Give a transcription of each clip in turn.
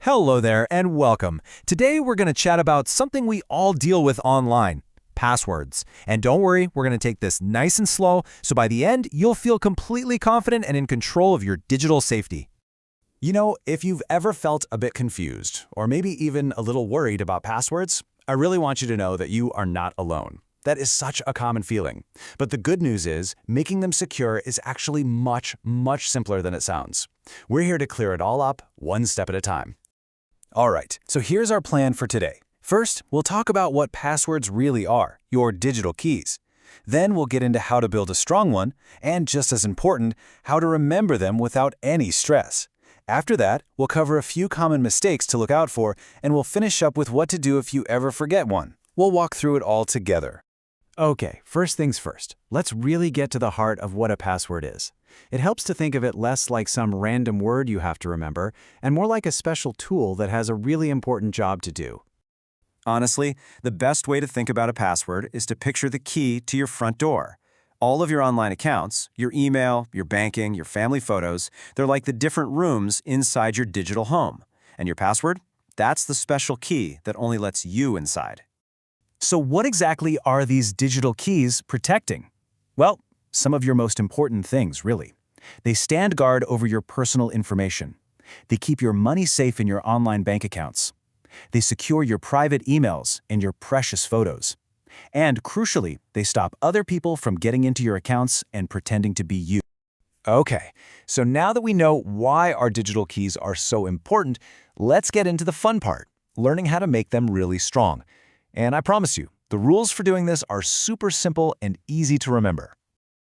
Hello there and welcome. Today we're going to chat about something we all deal with online, passwords. And don't worry, we're going to take this nice and slow, so by the end, you'll feel completely confident and in control of your digital safety. You know, if you've ever felt a bit confused, or maybe even a little worried about passwords, I really want you to know that you are not alone. That is such a common feeling. But the good news is, making them secure is actually much simpler than it sounds. We're here to clear it all up, one step at a time. All right, so here's our plan for today. First, we'll talk about what passwords really are, your digital keys. Then we'll get into how to build a strong one, and just as important, how to remember them without any stress. After that, we'll cover a few common mistakes to look out for, and we'll finish up with what to do if you ever forget one. We'll walk through it all together. Okay, first things first. Let's really get to the heart of what a password is. It helps to think of it less like some random word you have to remember, and more like a special tool that has a really important job to do. Honestly, the best way to think about a password is to picture the key to your front door. All of your online accounts, your email, your banking, your family photos, they're like the different rooms inside your digital home. And your password? That's the special key that only lets you inside. So what exactly are these digital keys protecting? Well, some of your most important things, really. They stand guard over your personal information. They keep your money safe in your online bank accounts. They secure your private emails and your precious photos. And crucially, they stop other people from getting into your accounts and pretending to be you. Okay, so now that we know why our digital keys are so important, let's get into the fun part, learning how to make them really strong. And I promise you, the rules for doing this are super simple and easy to remember.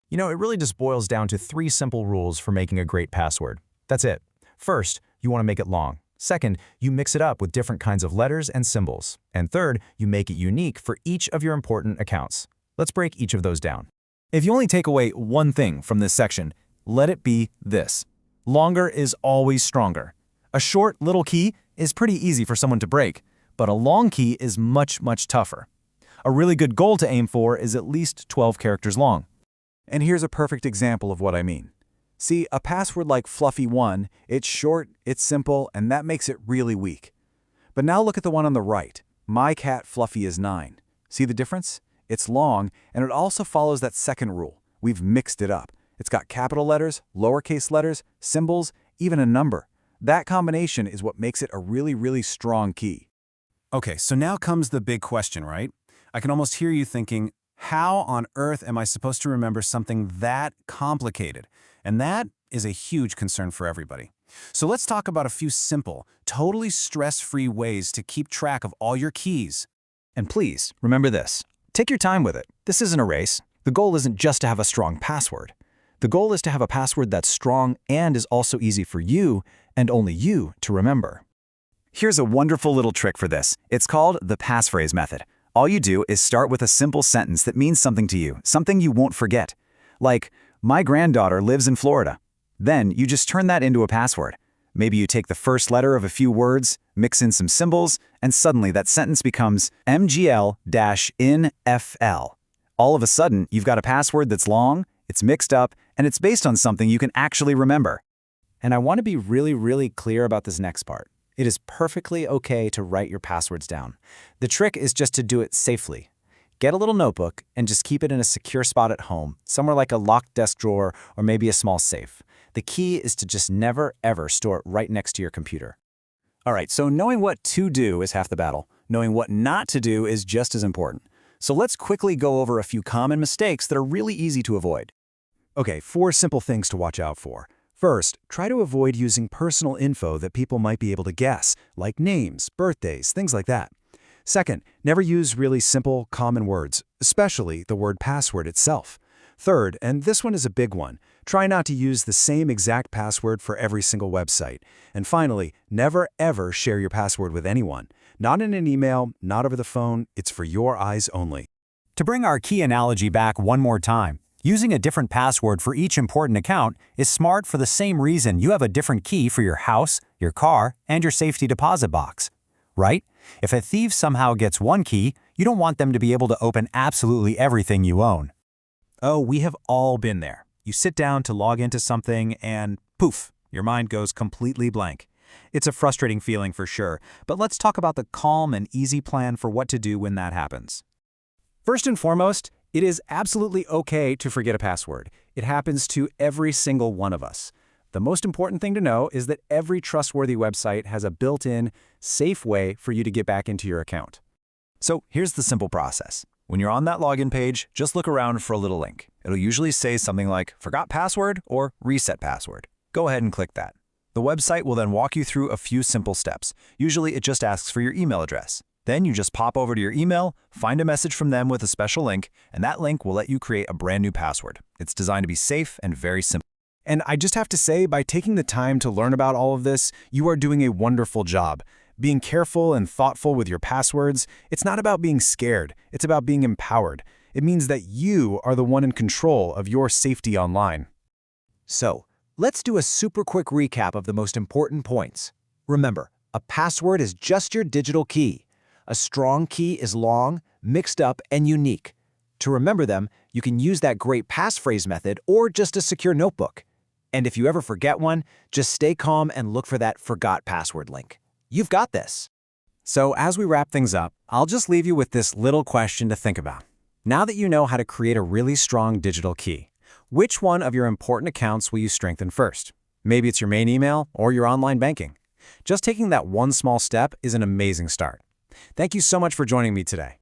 You know, it really just boils down to 3 simple rules for making a great password. That's it. First, you want to make it long. Second, you mix it up with different kinds of letters and symbols. And third, you make it unique for each of your important accounts. Let's break each of those down. If you only take away one thing from this section, let it be this. Longer is always stronger. A short little key is pretty easy for someone to break, but a long key is much tougher. A really good goal to aim for is at least 12 characters long. And here's a perfect example of what I mean. See, a password like Fluffy1, it's short, it's simple, and that makes it really weak. But now look at the one on the right. My cat Fluffy is 9. See the difference? It's long, and it also follows that second rule. We've mixed it up. It's got capital letters, lowercase letters, symbols, even a number. That combination is what makes it a really strong key. Okay, so now comes the big question, right? I can almost hear you thinking, how on earth am I supposed to remember something that complicated? And that is a huge concern for everybody. So let's talk about a few simple, totally stress-free ways to keep track of all your keys. And please, remember this. Take your time with it. This isn't a race. The goal isn't just to have a strong password. The goal is to have a password that's strong and is also easy for you, and only you, to remember. Here's a wonderful little trick for this. It's called the passphrase method. All you do is start with a simple sentence that means something to you, something you won't forget. Like, my granddaughter lives in Florida. Then you just turn that into a password. Maybe you take the first letter of a few words, mix in some symbols, and suddenly that sentence becomes MGL-INFL. All of a sudden, you've got a password that's long, it's mixed up, and it's based on something you can actually remember. And I want to be really clear about this next part. It is perfectly okay to write your passwords down. The trick is just to do it safely. Get a little notebook and just keep it in a secure spot at home, somewhere like a locked desk drawer or maybe a small safe. The key is to just never, ever store it right next to your computer. All right, so knowing what to do is half the battle. Knowing what not to do is just as important. So let's quickly go over a few common mistakes that are really easy to avoid. Okay, 4 simple things to watch out for. First, try to avoid using personal info that people might be able to guess, like names, birthdays, things like that. Second, never use really simple, common words, especially the word password itself. Third, and this one is a big one, try not to use the same exact password for every single website. And finally, never ever share your password with anyone. Not in an email, not over the phone, it's for your eyes only. To bring our key analogy back one more time, using a different password for each important account is smart for the same reason you have a different key for your house, your car, and your safety deposit box. Right? If a thief somehow gets one key, you don't want them to be able to open absolutely everything you own. Oh, we have all been there. You sit down to log into something and poof, your mind goes completely blank. It's a frustrating feeling for sure, but let's talk about the calm and easy plan for what to do when that happens. First and foremost, it is absolutely okay to forget a password. It happens to every single one of us. The most important thing to know is that every trustworthy website has a built-in, safe way for you to get back into your account. So here's the simple process. When you're on that login page, just look around for a little link. It'll usually say something like "Forgot password" or "Reset password." Go ahead and click that. The website will then walk you through a few simple steps. Usually it just asks for your email address. Then you just pop over to your email, find a message from them with a special link, and that link will let you create a brand new password. It's designed to be safe and very simple. And I just have to say, by taking the time to learn about all of this, you are doing a wonderful job. Being careful and thoughtful with your passwords, it's not about being scared, it's about being empowered. It means that you are the one in control of your safety online. So, let's do a super quick recap of the most important points. Remember, a password is just your digital key. A strong key is long, mixed up, and unique. To remember them, you can use that great passphrase method or just a secure notebook. And if you ever forget one, just stay calm and look for that forgot password link. You've got this. So as we wrap things up, I'll just leave you with this little question to think about. Now that you know how to create a really strong digital key, which one of your important accounts will you strengthen first? Maybe it's your main email or your online banking. Just taking that one small step is an amazing start. Thank you so much for joining me today.